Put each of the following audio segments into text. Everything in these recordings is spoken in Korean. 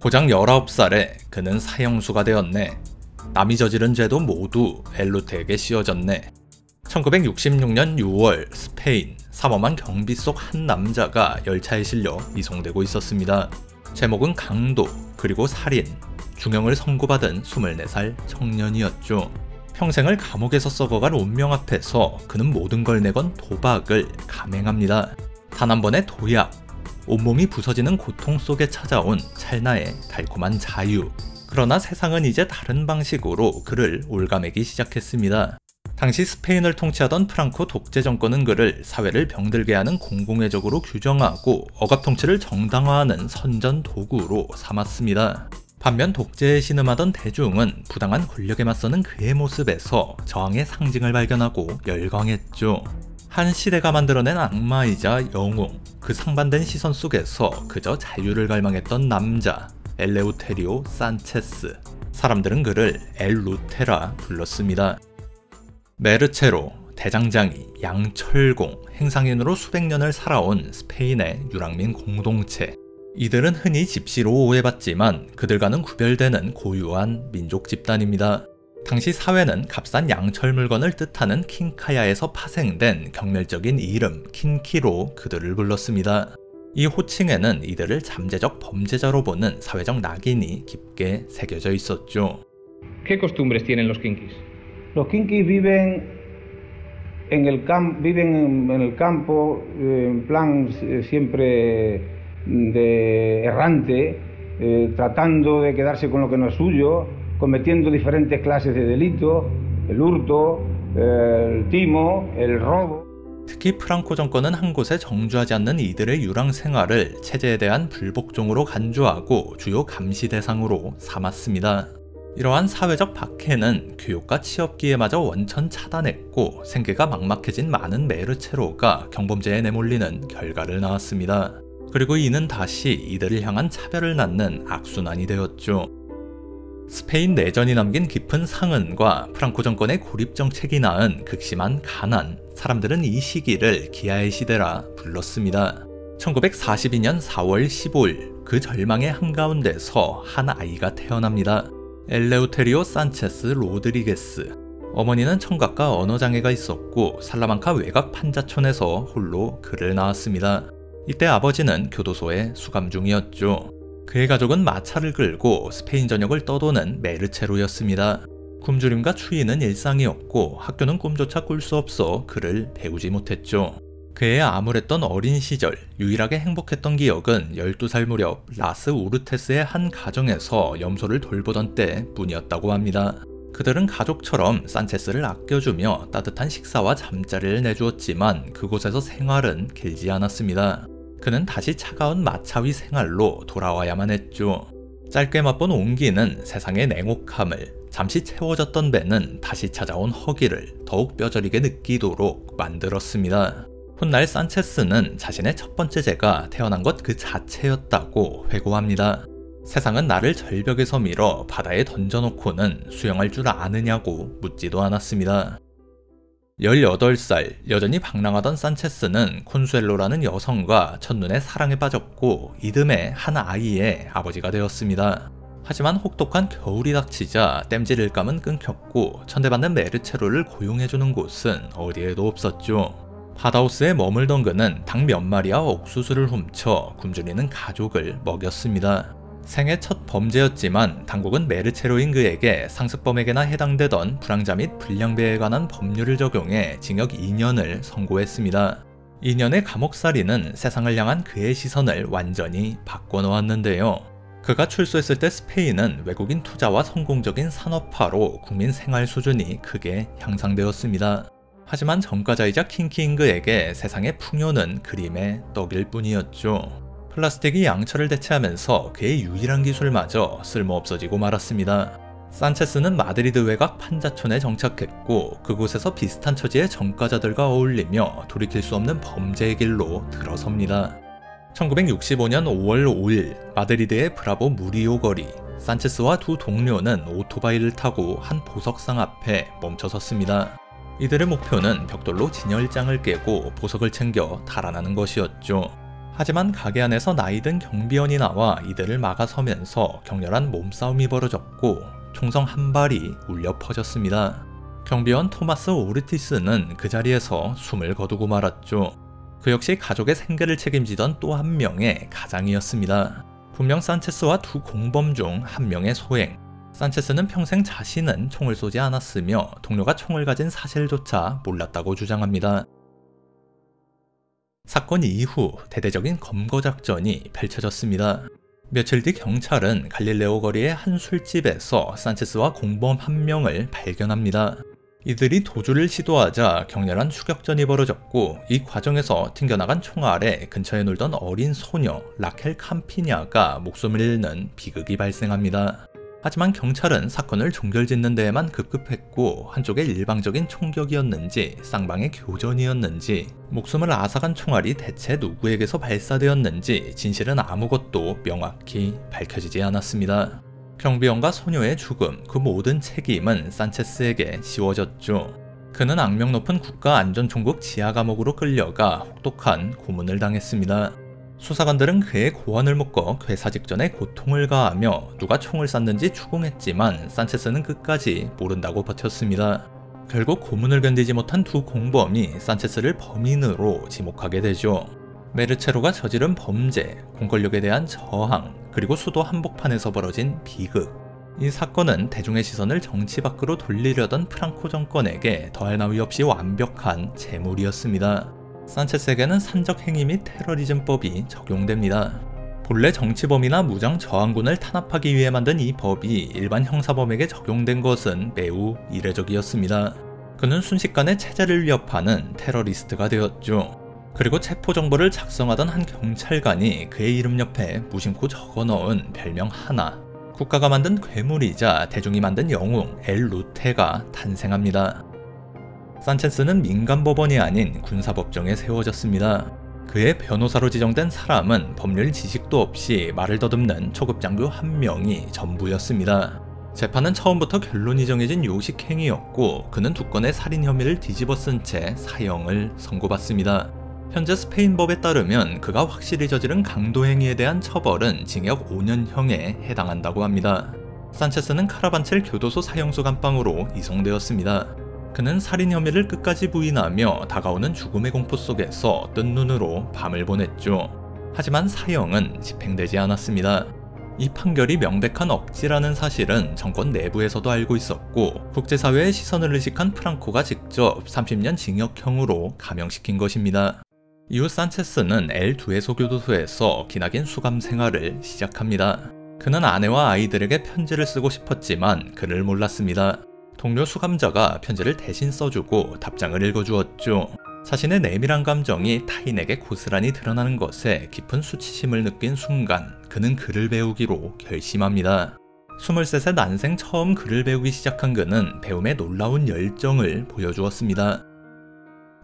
고작 19살에 그는 사형수가 되었네. 남이 저지른 죄도 모두 엘루테에게 씌워졌네. 1966년 6월 스페인 삼엄한 경비 속 한 남자가 열차에 실려 이송되고 있었습니다. 제목은 강도 그리고 살인, 중형을 선고받은 24살 청년이었죠. 평생을 감옥에서 썩어갈 운명 앞에서 그는 모든 걸 내건 도박을 감행합니다. 단 한 번의 도약, 온몸이 부서지는 고통 속에 찾아온 찰나의 달콤한 자유. 그러나 세상은 이제 다른 방식으로 그를 올가매기 시작했습니다. 당시 스페인을 통치하던 프랑코 독재 정권은 그를 사회를 병들게 하는 공공의적으로 규정하고 억압 통치를 정당화하는 선전 도구로 삼았습니다. 반면 독재에 신음하던 대중은 부당한 권력에 맞서는 그의 모습에서 저항의 상징을 발견하고 열광했죠. 한 시대가 만들어낸 악마이자 영웅, 그 상반된 시선 속에서 그저 자유를 갈망했던 남자, 엘레우테리오 산체스. 사람들은 그를 엘루테라 불렀습니다. 메르체로, 대장장이, 양철공, 행상인으로 수백 년을 살아온 스페인의 유랑민 공동체. 이들은 흔히 집시로 오해받지만 그들과는 구별되는 고유한 민족 집단입니다. 당시 사회는 값싼 양철 물건을 뜻하는 킹카야에서 파생된 경멸적인 이름 킨키로 그들을 불렀습니다. 이 호칭에는 이들을 잠재적 범죄자로 보는 사회적 낙인이 깊게 새겨져 있었죠. ¿Qué costumbres tienen los kinkis? Los kinkis viven en el campo, en plan siempre de errante, tratando de quedarse con lo que no es suyo, cometiendo diferentes clases de delitos, el hurto, el timo, el robo. 특히 프랑코 정권은 한 곳에 정주하지 않는 이들의 유랑 생활을 체제에 대한 불복종으로 간주하고 주요 감시 대상으로 삼았습니다. 이러한 사회적 박해는 교육과 취업기회마저 원천 차단했고 생계가 막막해진 많은 메르체로가 경범죄에 내몰리는 결과를 낳았습니다. 그리고 이는 다시 이들을 향한 차별을 낳는 악순환이 되었죠. 스페인 내전이 남긴 깊은 상흔과 프랑코 정권의 고립 정책이 낳은 극심한 가난, 사람들은 이 시기를 기아의 시대라 불렀습니다. 1942년 4월 15일 그 절망의 한가운데서 한 아이가 태어납니다. 엘레우테리오 산체스 로드리게스. 어머니는 청각과 언어장애가 있었고 살라만카 외곽 판자촌에서 홀로 그를 낳았습니다. 이때 아버지는 교도소에 수감 중이었죠. 그의 가족은 마차를 끌고 스페인 전역을 떠도는 메르체로였습니다. 굶주림과 추위는 일상이었고 학교는 꿈조차 꿀 수 없어 그를 배우지 못했죠. 그의 암울했던 어린 시절, 유일하게 행복했던 기억은 12살 무렵 라스 우르테스의 한 가정에서 염소를 돌보던 때뿐이었다고 합니다. 그들은 가족처럼 산체스를 아껴주며 따뜻한 식사와 잠자리를 내주었지만 그곳에서 생활은 길지 않았습니다. 그는 다시 차가운 마차 위 생활로 돌아와야만 했죠. 짧게 맛본 온기는 세상의 냉혹함을, 잠시 채워졌던 배는 다시 찾아온 허기를 더욱 뼈저리게 느끼도록 만들었습니다. 훗날 산체스는 자신의 첫 번째 죄가 태어난 것 그 자체였다고 회고합니다. 세상은 나를 절벽에서 밀어 바다에 던져놓고는 수영할 줄 아느냐고 묻지도 않았습니다. 18살, 여전히 방랑하던 산체스는 콘수엘로라는 여성과 첫눈에 사랑에 빠졌고 이듬해 한 아이의 아버지가 되었습니다. 하지만 혹독한 겨울이 닥치자 땜질일감은 끊겼고 천대받는 메르체로를 고용해주는 곳은 어디에도 없었죠. 바다호스에 머물던 그는 닭 몇 마리와 옥수수를 훔쳐 굶주리는 가족을 먹였습니다. 생애 첫 범죄였지만 당국은 메르체로인 그에게 상습범에게나 해당되던 불황자 및 불량배에 관한 법률을 적용해 징역 2년을 선고했습니다. 2년의 감옥살이는 세상을 향한 그의 시선을 완전히 바꿔놓았는데요. 그가 출소했을 때 스페인은 외국인 투자와 성공적인 산업화로 국민 생활 수준이 크게 향상되었습니다. 하지만 전과자이자 킹키인 그에게 세상의 풍요는 그림의 떡일 뿐이었죠. 플라스틱이 양철을 대체하면서 그의 유일한 기술마저 쓸모없어지고 말았습니다. 산체스는 마드리드 외곽 판자촌에 정착했고 그곳에서 비슷한 처지의 전과자들과 어울리며 돌이킬 수 없는 범죄의 길로 들어섭니다. 1965년 5월 5일 마드리드의 브라보 무리오 거리, 산체스와 두 동료는 오토바이를 타고 한 보석상 앞에 멈춰섰습니다. 이들의 목표는 벽돌로 진열장을 깨고 보석을 챙겨 달아나는 것이었죠. 하지만 가게 안에서 나이든 경비원이 나와 이들을 막아서면서 격렬한 몸싸움이 벌어졌고 총성 한 발이 울려 퍼졌습니다. 경비원 토마스 오르티스는 그 자리에서 숨을 거두고 말았죠. 그 역시 가족의 생계를 책임지던 또 한 명의 가장이었습니다. 분명 산체스와 두 공범 중 한 명의 소행. 산체스는 평생 자신은 총을 쏘지 않았으며 동료가 총을 가진 사실조차 몰랐다고 주장합니다. 사건 이후 대대적인 검거작전이 펼쳐졌습니다. 며칠 뒤 경찰은 갈릴레오 거리의 한 술집에서 산체스와 공범 한 명을 발견합니다. 이들이 도주를 시도하자 격렬한 추격전이 벌어졌고 이 과정에서 튕겨나간 총알에 근처에 놀던 어린 소녀 라켈 캄피냐가 목숨을 잃는 비극이 발생합니다. 하지만 경찰은 사건을 종결짓는 데에만 급급했고 한쪽의 일방적인 총격이었는지 쌍방의 교전이었는지 목숨을 앗아간 총알이 대체 누구에게서 발사되었는지 진실은 아무것도 명확히 밝혀지지 않았습니다. 경비원과 소녀의 죽음, 그 모든 책임은 산체스에게 씌워졌죠. 그는 악명 높은 국가안전총국 지하감옥으로 끌려가 혹독한 고문을 당했습니다. 수사관들은 그의 고환을 묶어 괴사 직전에 고통을 가하며 누가 총을 쐈는지 추궁했지만 산체스는 끝까지 모른다고 버텼습니다. 결국 고문을 견디지 못한 두 공범이 산체스를 범인으로 지목하게 되죠. 메르체로가 저지른 범죄, 공권력에 대한 저항, 그리고 수도 한복판에서 벌어진 비극. 이 사건은 대중의 시선을 정치 밖으로 돌리려던 프랑코 정권에게 더할 나위 없이 완벽한 재물이었습니다. 산체스에게는 산적 행위 및 테러리즘법이 적용됩니다. 본래 정치범이나 무장 저항군을 탄압하기 위해 만든 이 법이 일반 형사범에게 적용된 것은 매우 이례적이었습니다. 그는 순식간에 체제를 위협하는 테러리스트가 되었죠. 그리고 체포정보를 작성하던 한 경찰관이 그의 이름 옆에 무심코 적어넣은 별명 하나, 국가가 만든 괴물이자 대중이 만든 영웅 엘 루테가 탄생합니다. 산체스는 민간법원이 아닌 군사법정에 세워졌습니다. 그의 변호사로 지정된 사람은 법률 지식도 없이 말을 더듬는 초급장교 한 명이 전부였습니다. 재판은 처음부터 결론이 정해진 요식행위였고 그는 두 건의 살인 혐의를 뒤집어 쓴 채 사형을 선고받습니다. 현재 스페인법에 따르면 그가 확실히 저지른 강도행위에 대한 처벌은 징역 5년형에 해당한다고 합니다. 산체스는 카라반첼 교도소 사형수 감방으로 이송되었습니다. 그는 살인 혐의를 끝까지 부인하며 다가오는 죽음의 공포 속에서 뜬 눈으로 밤을 보냈죠. 하지만 사형은 집행되지 않았습니다. 이 판결이 명백한 억지라는 사실은 정권 내부에서도 알고 있었고 국제사회의 시선을 의식한 프랑코가 직접 30년 징역형으로 감형시킨 것입니다. 이후 산체스는 엘2에소 교도소에서 기나긴 수감 생활을 시작합니다. 그는 아내와 아이들에게 편지를 쓰고 싶었지만 그를 몰랐습니다. 동료 수감자가 편지를 대신 써주고 답장을 읽어주었죠. 자신의 내밀한 감정이 타인에게 고스란히 드러나는 것에 깊은 수치심을 느낀 순간 그는 글을 배우기로 결심합니다. 23세 난생 처음 글을 배우기 시작한 그는 배움에 놀라운 열정을 보여주었습니다.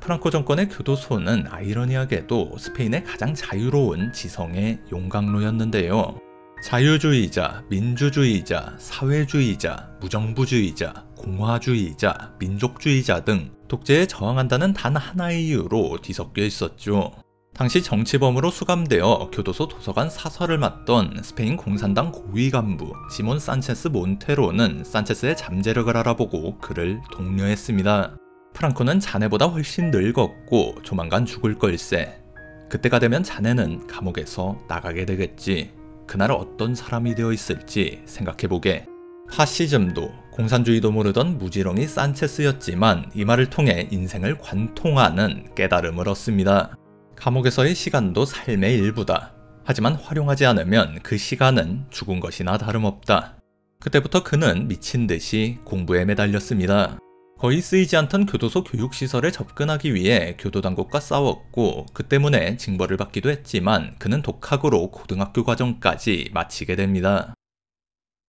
프랑코 정권의 교도소는 아이러니하게도 스페인의 가장 자유로운 지성의 용광로였는데요. 자유주의자, 민주주의자, 사회주의자, 무정부주의자, 공화주의자, 민족주의자 등 독재에 저항한다는 단 하나의 이유로 뒤섞여 있었죠. 당시 정치범으로 수감되어 교도소 도서관 사서를 맡던 스페인 공산당 고위 간부 시몬 산체스 몬테로는 산체스의 잠재력을 알아보고 그를 독려했습니다. 프랑코는 자네보다 훨씬 늙었고 조만간 죽을 걸세. 그때가 되면 자네는 감옥에서 나가게 되겠지. 그날 어떤 사람이 되어 있을지 생각해보게. 파시즘도 공산주의도 모르던 무지렁이 산체스였지만 이 말을 통해 인생을 관통하는 깨달음을 얻습니다. 감옥에서의 시간도 삶의 일부다. 하지만 활용하지 않으면 그 시간은 죽은 것이나 다름없다. 그때부터 그는 미친 듯이 공부에 매달렸습니다. 거의 쓰이지 않던 교도소 교육시설에 접근하기 위해 교도당국과 싸웠고 그 때문에 징벌을 받기도 했지만 그는 독학으로 고등학교 과정까지 마치게 됩니다.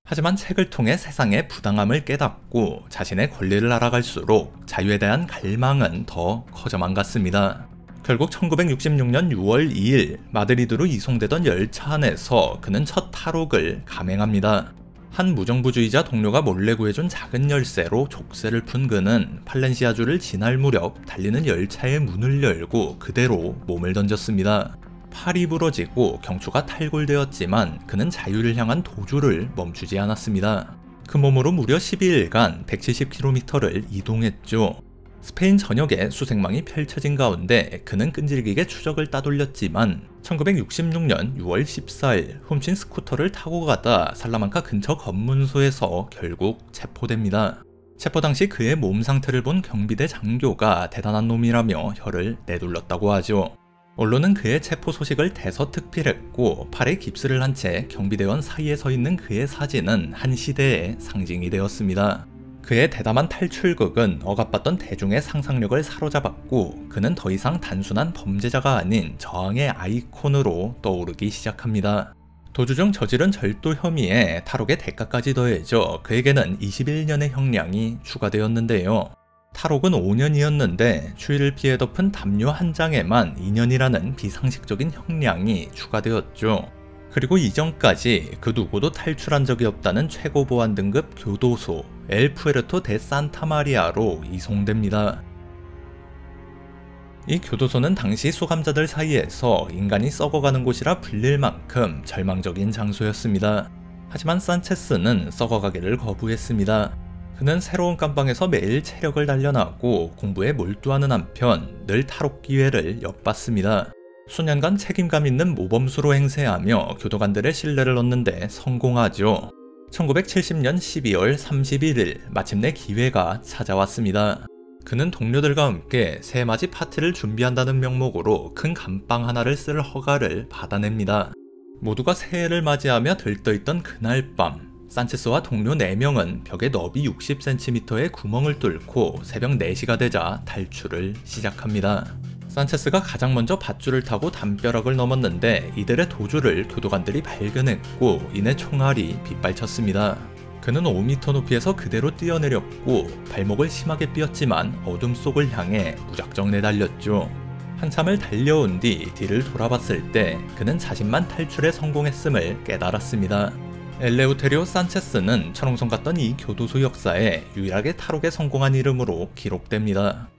하지만 책을 통해 세상의 부당함을 깨닫고 자신의 권리를 알아갈수록 자유에 대한 갈망은 더 커져만 갔습니다. 결국 1966년 6월 2일 마드리드로 이송되던 열차 안에서 그는 첫 탈옥을 감행합니다. 한 무정부주의자 동료가 몰래 구해준 작은 열쇠로 족쇄를 푼 그는 팔렌시아주를 지날 무렵 달리는 열차의 문을 열고 그대로 몸을 던졌습니다. 팔이 부러지고 경추가 탈골되었지만 그는 자유를 향한 도주를 멈추지 않았습니다. 그 몸으로 무려 12일간 170km를 이동했죠. 스페인 전역에 수색망이 펼쳐진 가운데 그는 끈질기게 추적을 따돌렸지만 1966년 6월 14일 훔친 스쿠터를 타고 가다 살라만카 근처 검문소에서 결국 체포됩니다. 체포 당시 그의 몸 상태를 본 경비대 장교가 대단한 놈이라며 혀를 내둘렀다고 하죠. 언론은 그의 체포 소식을 대서특필했고 팔에 깁스를 한 채 경비대원 사이에 서 있는 그의 사진은 한 시대의 상징이 되었습니다. 그의 대담한 탈출극은 억압받던 대중의 상상력을 사로잡았고 그는 더 이상 단순한 범죄자가 아닌 저항의 아이콘으로 떠오르기 시작합니다. 도주 중 저지른 절도 혐의에 탈옥의 대가까지 더해져 그에게는 21년의 형량이 추가되었는데요. 탈옥은 5년이었는데 추위를 피해 덮은 담요 한 장에만 2년이라는 비상식적인 형량이 추가되었죠. 그리고 이전까지 그 누구도 탈출한 적이 없다는 최고 보안 등급 교도소 엘 푸에르토 데 산타 마리아로 이송됩니다. 이 교도소는 당시 수감자들 사이에서 인간이 썩어가는 곳이라 불릴 만큼 절망적인 장소였습니다. 하지만 산체스는 썩어가기를 거부했습니다. 그는 새로운 감방에서 매일 체력을 단련하고 공부에 몰두하는 한편 늘 탈옥 기회를 엿봤습니다. 수년간 책임감 있는 모범수로 행세하며 교도관들의 신뢰를 얻는 데 성공하죠. 1970년 12월 31일 마침내 기회가 찾아왔습니다. 그는 동료들과 함께 새맞이 파티를 준비한다는 명목으로 큰 감방 하나를 쓸 허가를 받아냅니다. 모두가 새해를 맞이하며 들떠있던 그날 밤 산체스와 동료 4명은 벽에 너비 60cm의 구멍을 뚫고 새벽 4시가 되자 탈출을 시작합니다. 산체스가 가장 먼저 밧줄을 타고 담벼락을 넘었는데 이들의 도주를 교도관들이 발견했고 이내 총알이 빗발쳤습니다. 그는 5m 높이에서 그대로 뛰어내렸고 발목을 심하게 삐었지만 어둠 속을 향해 무작정 내달렸죠. 한참을 달려온 뒤 뒤를 돌아봤을 때 그는 자신만 탈출에 성공했음을 깨달았습니다. 엘레우테리오 산체스는 철옹성 같던 이 교도소 역사에 유일하게 탈옥에 성공한 이름으로 기록됩니다.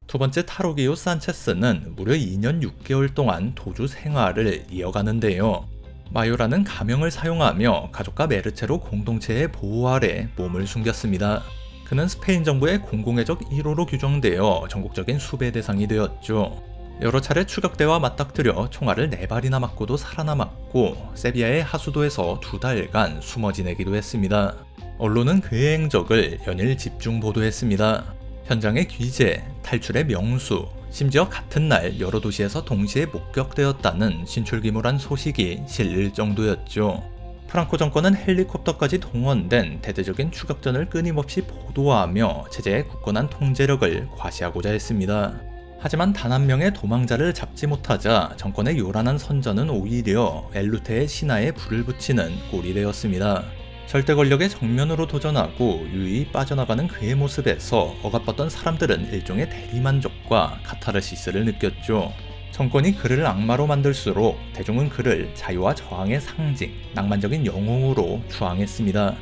두 번째 탈옥 이후 산체스는 무려 2년 6개월 동안 도주 생활을 이어가는데요. 마요라는 가명을 사용하며 가족과 메르체로 공동체의 보호 아래 몸을 숨겼습니다. 그는 스페인 정부의 공공의적 1호로 규정되어 전국적인 수배 대상이 되었죠. 여러 차례 추격대와 맞닥뜨려 총알을 4발이나 맞고도 살아남았고 세비야의 하수도에서 2달간 숨어 지내기도 했습니다. 언론은 그의 행적을 연일 집중 보도했습니다. 현장의 귀재, 탈출의 명수, 심지어 같은 날 여러 도시에서 동시에 목격되었다는 신출기물한 소식이 실릴 정도였죠. 프랑코 정권은 헬리콥터까지 동원된 대대적인 추격전을 끊임없이 보도하며 체제의 굳건한 통제력을 과시하고자 했습니다. 하지만 단 한 명의 도망자를 잡지 못하자 정권의 요란한 선전은 오히려 엘루테의 신하에 불을 붙이는 꼴이 되었습니다. 절대 권력의 정면으로 도전하고 유유히 빠져나가는 그의 모습에서 억압받던 사람들은 일종의 대리만족과 카타르시스를 느꼈죠. 정권이 그를 악마로 만들수록 대중은 그를 자유와 저항의 상징, 낭만적인 영웅으로 추앙했습니다.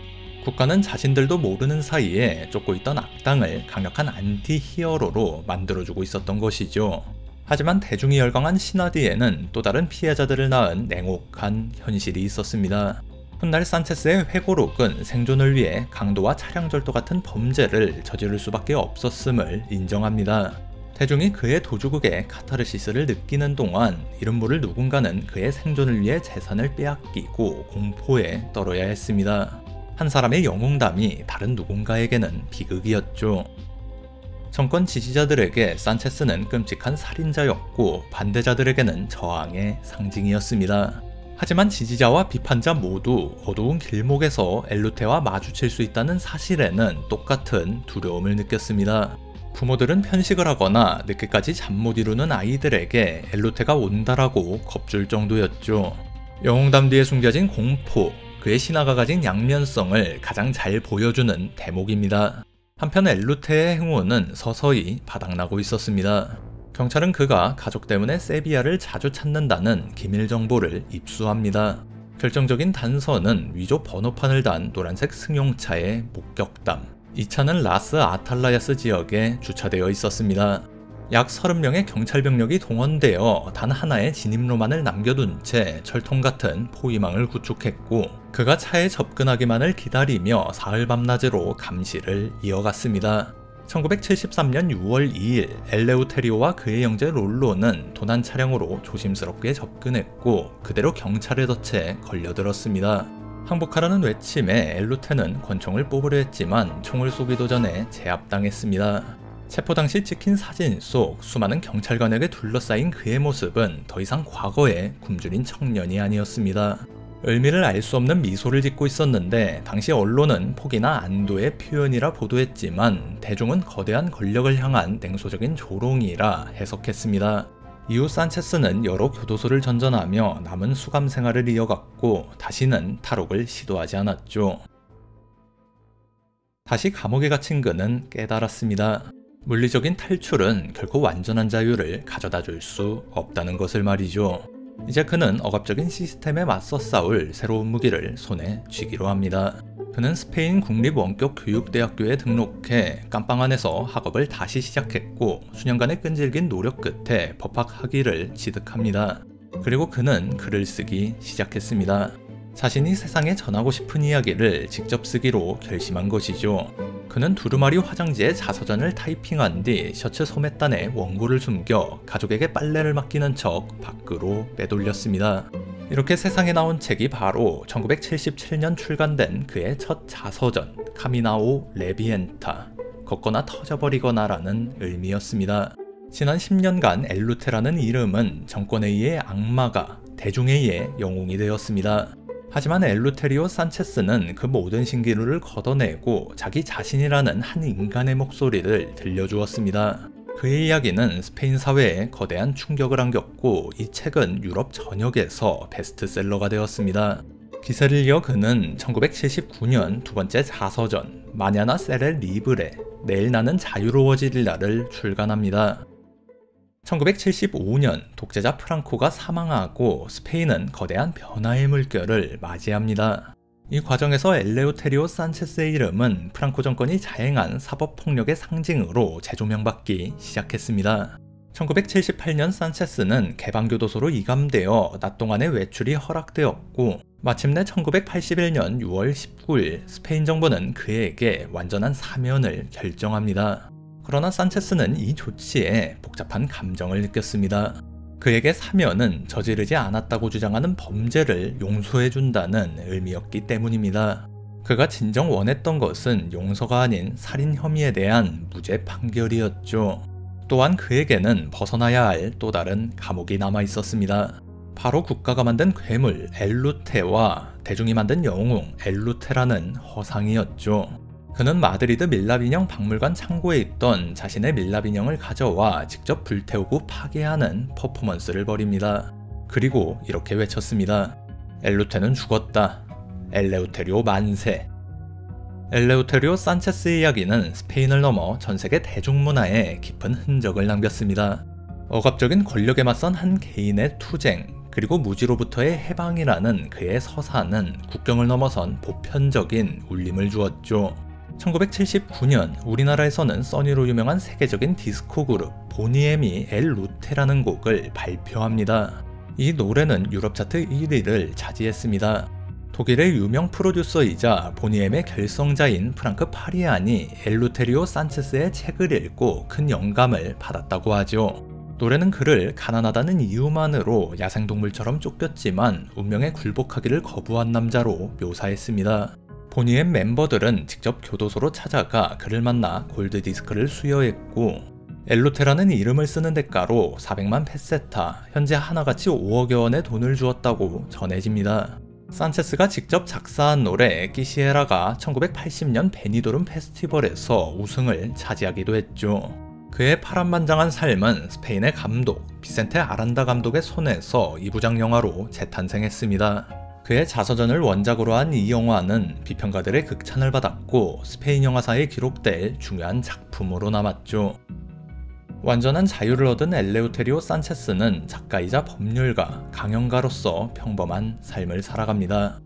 국가는 자신들도 모르는 사이에 쫓고 있던 악당을 강력한 안티 히어로로 만들어주고 있었던 것이죠. 하지만 대중이 열광한 신화 뒤에는 또 다른 피해자들을 낳은 냉혹한 현실이 있었습니다. 훗날 산체스의 회고록은 생존을 위해 강도와 차량 절도 같은 범죄를 저지를 수밖에 없었음을 인정합니다. 대중이 그의 도주극의 카타르시스를 느끼는 동안 이름 모를 누군가는 그의 생존을 위해 재산을 빼앗기고 공포에 떨어야 했습니다. 한 사람의 영웅담이 다른 누군가에게는 비극이었죠. 정권 지지자들에게 산체스는 끔찍한 살인자였고 반대자들에게는 저항의 상징이었습니다. 하지만 지지자와 비판자 모두 어두운 길목에서 엘루테와 마주칠 수 있다는 사실에는 똑같은 두려움을 느꼈습니다. 부모들은 편식을 하거나 늦게까지 잠 못 이루는 아이들에게 엘루테가 온다라고 겁줄 정도였죠. 영웅담 뒤에 숨겨진 공포, 그의 신화가 가진 양면성을 가장 잘 보여주는 대목입니다. 한편 엘루테의 행운은 서서히 바닥나고 있었습니다. 경찰은 그가 가족 때문에 세비야를 자주 찾는다는 기밀 정보를 입수합니다. 결정적인 단서는 위조 번호판을 단 노란색 승용차의 목격담. 이 차는 라스 아탈라야스 지역에 주차되어 있었습니다. 약 30명의 경찰 병력이 동원되어 단 하나의 진입로만을 남겨둔 채 철통 같은 포위망을 구축했고 그가 차에 접근하기만을 기다리며 사흘 밤낮으로 감시를 이어갔습니다. 1973년 6월 2일 엘레우테리오와 그의 형제 롤로는 도난 차량으로 조심스럽게 접근했고 그대로 경찰에 덫에 걸려들었습니다. 항복하라는 외침에 엘루테는 권총을 뽑으려 했지만 총을 쏘기도 전에 제압당했습니다. 체포 당시 찍힌 사진 속 수많은 경찰관에게 둘러싸인 그의 모습은 더 이상 과거의 굶주린 청년이 아니었습니다. 의미를 알 수 없는 미소를 짓고 있었는데 당시 언론은 포기나 안도의 표현이라 보도했지만 대중은 거대한 권력을 향한 냉소적인 조롱이라 해석했습니다. 이후 산체스는 여러 교도소를 전전하며 남은 수감 생활을 이어갔고 다시는 탈옥을 시도하지 않았죠. 다시 감옥에 갇힌 그는 깨달았습니다. 물리적인 탈출은 결코 완전한 자유를 가져다 줄 수 없다는 것을 말이죠. 이제 그는 억압적인 시스템에 맞서 싸울 새로운 무기를 손에 쥐기로 합니다. 그는 스페인 국립원격교육대학교에 등록해 깜빵 안에서 학업을 다시 시작했고 수년간의 끈질긴 노력 끝에 법학학위를 취득합니다. 그리고 그는 글을 쓰기 시작했습니다. 자신이 세상에 전하고 싶은 이야기를 직접 쓰기로 결심한 것이죠. 그는 두루마리 화장지에 자서전을 타이핑한 뒤 셔츠 소매단에 원고를 숨겨 가족에게 빨래를 맡기는 척 밖으로 빼돌렸습니다. 이렇게 세상에 나온 책이 바로 1977년 출간된 그의 첫 자서전 카미나오 레비엔타, 걷거나 터져버리거나 라는 의미였습니다. 지난 10년간 엘루테라는 이름은 정권에 의해 악마가, 대중에 의해 영웅이 되었습니다. 하지만 엘루테리오 산체스는 그 모든 신기루를 걷어내고 자기 자신이라는 한 인간의 목소리를 들려주었습니다. 그의 이야기는 스페인 사회에 거대한 충격을 안겼고 이 책은 유럽 전역에서 베스트셀러가 되었습니다. 기세를 이어 그는 1979년 두 번째 자서전 마냐나 세레 리브레, 내일 나는 자유로워지리라를 출간합니다. 1975년 독재자 프랑코가 사망하고 스페인은 거대한 변화의 물결을 맞이합니다. 이 과정에서 엘레우테리오 산체스의 이름은 프랑코 정권이 자행한 사법폭력의 상징으로 재조명받기 시작했습니다. 1978년 산체스는 개방교도소로 이감되어 낮 동안의 외출이 허락되었고 마침내 1981년 6월 19일 스페인 정부는 그에게 완전한 사면을 결정합니다. 그러나 산체스는 이 조치에 복잡한 감정을 느꼈습니다. 그에게 사면은 저지르지 않았다고 주장하는 범죄를 용서해준다는 의미였기 때문입니다. 그가 진정 원했던 것은 용서가 아닌 살인 혐의에 대한 무죄 판결이었죠. 또한 그에게는 벗어나야 할 또 다른 감옥이 남아 있었습니다. 바로 국가가 만든 괴물 엘루테와 대중이 만든 영웅 엘루테라는 허상이었죠. 그는 마드리드 밀랍인형 박물관 창고에 있던 자신의 밀랍인형을 가져와 직접 불태우고 파괴하는 퍼포먼스를 벌입니다. 그리고 이렇게 외쳤습니다. 엘루테는 죽었다. 엘레우테리오 만세. 엘레우테리오 산체스의 이야기는 스페인을 넘어 전세계 대중문화에 깊은 흔적을 남겼습니다. 억압적인 권력에 맞선 한 개인의 투쟁, 그리고 무지로부터의 해방이라는 그의 서사는 국경을 넘어선 보편적인 울림을 주었죠. 1979년 우리나라에서는 써니로 유명한 세계적인 디스코 그룹 보니엠이 엘 루테라는 곡을 발표합니다. 이 노래는 유럽 차트 1위를 차지했습니다. 독일의 유명 프로듀서이자 보니엠의 결성자인 프랑크 파리안이 엘루테리오 산체스의 책을 읽고 큰 영감을 받았다고 하죠. 노래는 그를 가난하다는 이유만으로 야생동물처럼 쫓겼지만 운명에 굴복하기를 거부한 남자로 묘사했습니다. 보니엠 멤버들은 직접 교도소로 찾아가 그를 만나 골드디스크를 수여했고 엘루테라는 이름을 쓰는 대가로 400만 페세타, 현재 하나같이 5억여 원의 돈을 주었다고 전해집니다. 산체스가 직접 작사한 노래 끼시에라가 1980년 베니도름 페스티벌에서 우승을 차지하기도 했죠. 그의 파란만장한 삶은 스페인의 감독 비센테 아란다 감독의 손에서 2부작 영화로 재탄생했습니다. 그의 자서전을 원작으로 한 이 영화는 비평가들의 극찬을 받았고 스페인 영화사에 기록될 중요한 작품으로 남았죠. 완전한 자유를 얻은 엘레우테리오 산체스는 작가이자 법률가, 강연가로서 평범한 삶을 살아갑니다.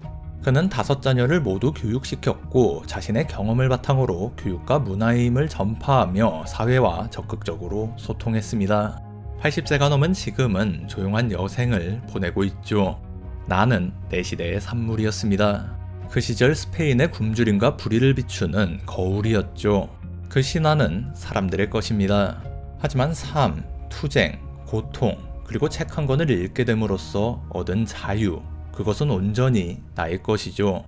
그는 5자녀를 모두 교육시켰고 자신의 경험을 바탕으로 교육과 문화의 힘을 전파하며 사회와 적극적으로 소통했습니다. 80세가 넘은 지금은 조용한 여생을 보내고 있죠. 나는 내 시대의 산물이었습니다. 그 시절 스페인의 굶주림과 불의를 비추는 거울이었죠. 그 신화는 사람들의 것입니다. 하지만 삶, 투쟁, 고통, 그리고 책 한 권을 읽게 됨으로써 얻은 자유, 그것은 온전히 나의 것이죠.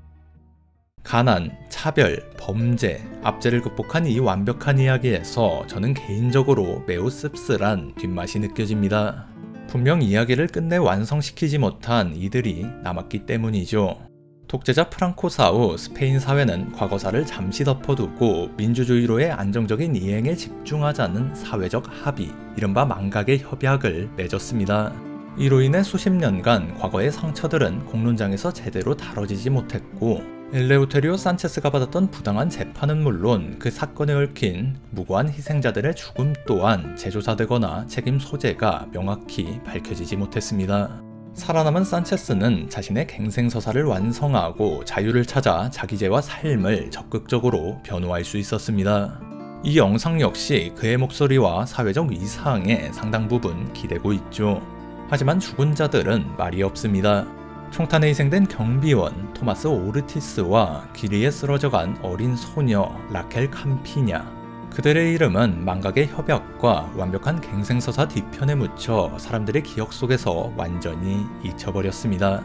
가난, 차별, 범죄, 압제를 극복한 이 완벽한 이야기에서 저는 개인적으로 매우 씁쓸한 뒷맛이 느껴집니다. 분명 이야기를 끝내 완성시키지 못한 이들이 남았기 때문이죠. 독재자 프랑코 사후 스페인 사회는 과거사를 잠시 덮어두고 민주주의로의 안정적인 이행에 집중하자는 사회적 합의, 이른바 망각의 협약을 맺었습니다. 이로 인해 수십 년간 과거의 상처들은 공론장에서 제대로 다뤄지지 못했고 엘레우테리오 산체스가 받았던 부당한 재판은 물론 그 사건에 얽힌 무고한 희생자들의 죽음 또한 재조사되거나 책임 소재가 명확히 밝혀지지 못했습니다. 살아남은 산체스는 자신의 갱생서사를 완성하고 자유를 찾아 자기 죄와 삶을 적극적으로 변호할 수 있었습니다. 이 영상 역시 그의 목소리와 사회적 위상에 상당 부분 기대고 있죠. 하지만 죽은 자들은 말이 없습니다. 총탄에 희생된 경비원 토마스 오르티스와 길 위에 쓰러져간 어린 소녀 라켈 캄피냐, 그들의 이름은 망각의 협약과 완벽한 갱생서사 뒤편에 묻혀 사람들의 기억 속에서 완전히 잊혀버렸습니다.